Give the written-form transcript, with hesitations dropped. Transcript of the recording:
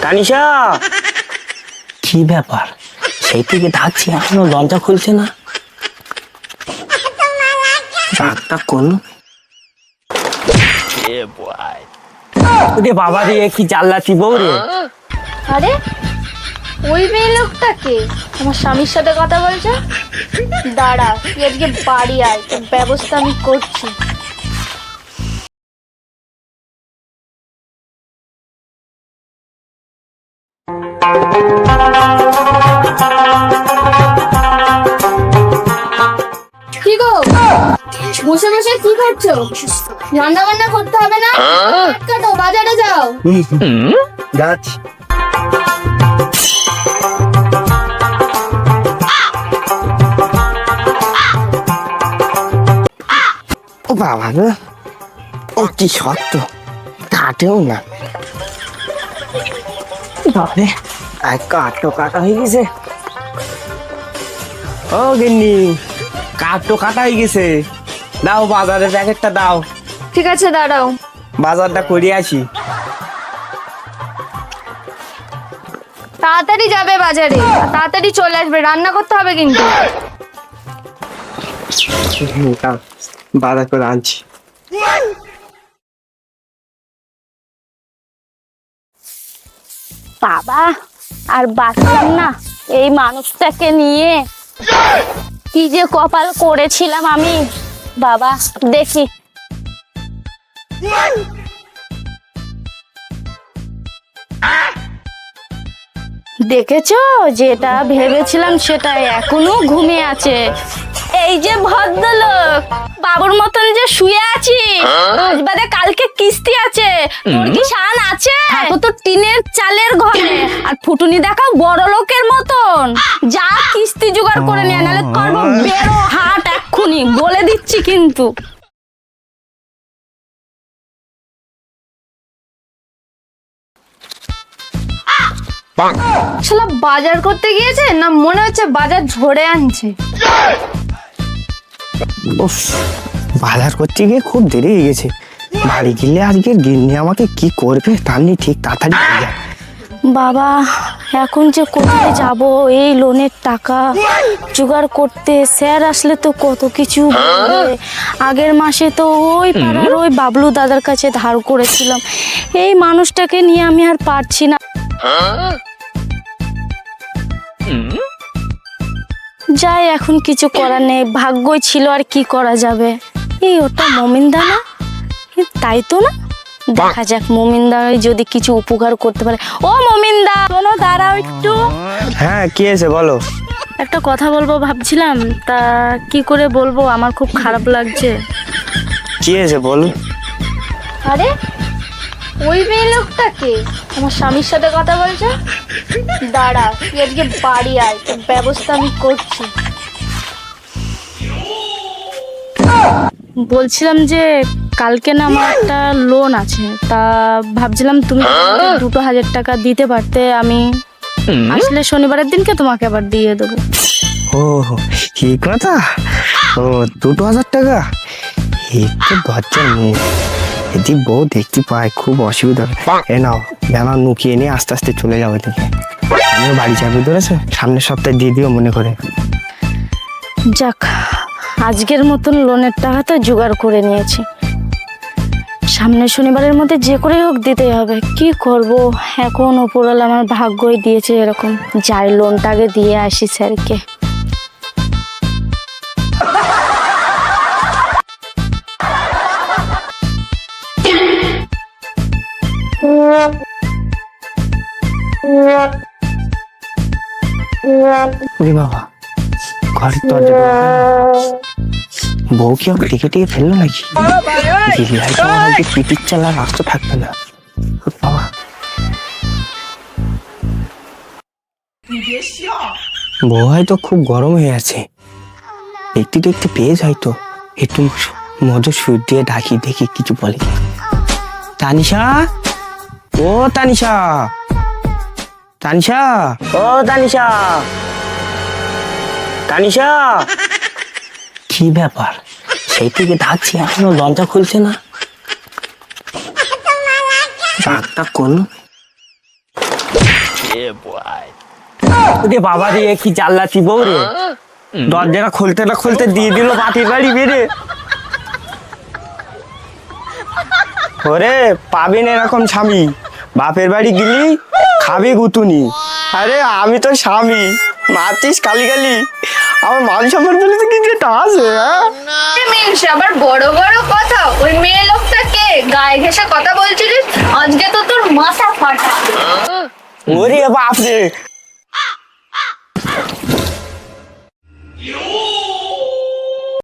তানিশা, কি ব্যাপার? সেই থেকে ডাকছি এখনো দরজা খুলছে না। ডাকটা করলো বাবা রে, কি জাল্লাতি বউ রে। আরে ওই মেয়ে লোকটাকে আমার স্বামীর সাথে কথা বলছে। দাঁড়া, তুই আজকে বাড়ি আয়, তোর ব্যবস্থা আমি করছি। কি গো, বসে বসে কি করছো? রান্না বান্না করতে হবে না? কাটো, বাজারে যাও। যাচ্ছি। ও বাবা রে, ও কি শক্ত, কাটেও না। বাবারে, কাঠটো কাটা হয়ে গেছে। ও গিন্নি, কাঠটো কাটা হয়ে গেছে, দাও বাজারের প্যাকেটটা দাও। ঠিক আছে, দাঁড়াও। বাজারটা করে আসি। তাড়াতাড়ি যাবে বাজারে, আর তাড়াতাড়ি চলে আসবে, রান্না করতে হবে কিন্তু। বাজার করে আনছি। বাবা, আর বাঁচলাম না এই মানুষটাকে নিয়ে। কি যে কপাল করেছিলাম আমি। বাবা দেখি, দেখেছো, যেটা ভেবেছিলাম সেটা এখনো ঘুমিয়ে আছে। এই যে ভদ্রলোক, বাবুর মতন যে শুয়ে আছি, আজ বাদে কালকে কিস্তি আছে। তোর কি শান আছে? থাকো তো টিনের চালের ঘরে, আর ফুটুনি দেখাও বড় লোকের মতন। যা কিস্তি জোগাড় করে নিয়ে, নাহলে করবো বেরো হাট এক্ষুনি, বলে দিচ্ছি কিন্তু। শালা বাজার করতে গিয়েছে না, মনে হচ্ছে বাজার ঝরে আনছে। উফ, বাজার করতে গিয়ে খুব দেরি হয়ে গেছে। বাড়ি গেলে আজকে গিন্নি আমাকে কি করবে তার নেই ঠিক, তাড়াতাড়ি হয়ে যায়। বাবা, এখন যে কোথায় যাব এই লোনের টাকা জোগাড় করতে? স্যার আসলে তো কত কিছু বলবে। আগের মাসে তো ওই পাড়ার ওই বাবলু দাদার কাছে ধার করেছিলাম। এই মানুষটাকে নিয়ে আমি আর পারছি না। যাই, এখন কিছু করার নেই, ভাগ্যই ছিল, আর কি করা যাবে। এই ওটা মমিনদা না? তাই তো না, দেখা যাক মমিনদা যদি কিছু উপকার করতে পারে। ও মমিনদা, শোনো, দাঁড়াও একটু। হ্যাঁ, কি হয়েছে বলো। একটা কথা বলবো ভাবছিলাম, তা কি করে বলবো, আমার খুব খারাপ লাগছে। কি হয়েছে বলো। আরে ওই মেয়ে লোকটাকে আমার স্বামীর সাথে কথা বলছে। দাঁড়া, তুই আজকে বাড়ি আয়, তোর ব্যবস্থা আমি করছি। বলছিলাম যে কালকে না আমার একটা লোন আছে, তা ভাবছিলাম তুমি 2,000 টাকা দিতে পারতে, আমি আসলে শনিবারের দিনকে তোমাকে আবার দিয়ে দেবো। ও, কি কথা? ও, 2,000 টাকা? একটু দরজা নেই, এটি বউ দেখতে পায়, খুব অসুবিধা হবে। এ নাও, জানা নুকিয়ে নিয়ে আস্তে আস্তে চলে যাবো থেকে। আমিও বাড়ি যাবো, ধরেছে, সামনের সপ্তাহে দিয়ে দিও মনে করে। যাক, আজকের মতন লোনের টাকা তো জোগাড় করে নিয়েছি। সামনের শনিবারের মধ্যে যে করে হোক দিতেই হবে। কি করব এখন, উপরওয়ালা আমার ভাগ্যই দিয়েছে এরকম। যাই, লোনটা আগে দিয়ে আসি স্যারকে। বাবা, ঘরের দরজা বউ কি আমাকে টিকে টিকে ফেললো নাকি? দিদি হয়তো আমাকে পিটির চালা রাস্তা থাকবে না। বাবা, বউ হয়তো খুব গরম হয়ে আছে, দেখতে দেখতে পেয়ে হয়তো। একটু মধু সুর দিয়ে ঢাকি, দেখি কিছু বলে। তানিশা, ও তানিশা, তানিশা, ও তানিশা, তানিশা, কি ব্যাপার? সেই থেকে ডাকছি এখনো দরজা খুলছে না। ডাকটা করলো ওরে বাবা রে, কি জাল্লাতি বউ রে, দরজাটা খুলতে না খুলতে দিয়ে দিল বাটির বাড়ি বেড়ে। ওরে পাবি না এরকম স্বামী, বাপের বাড়ি গেলি খাবি গুতুনি। আরে আমি তো স্বামী, মারছিস কালি কালি, আমার মান সম্মান বলে তো কিছু একটা আছে। মিনস আবার বড় বড় কথা, ওই মেয়ে লোকটাকে গায়ে ঘেঁষে কথা বলছিলিস, আজকে তো তোর মাথা ফাটা। ওরে বাপ রে,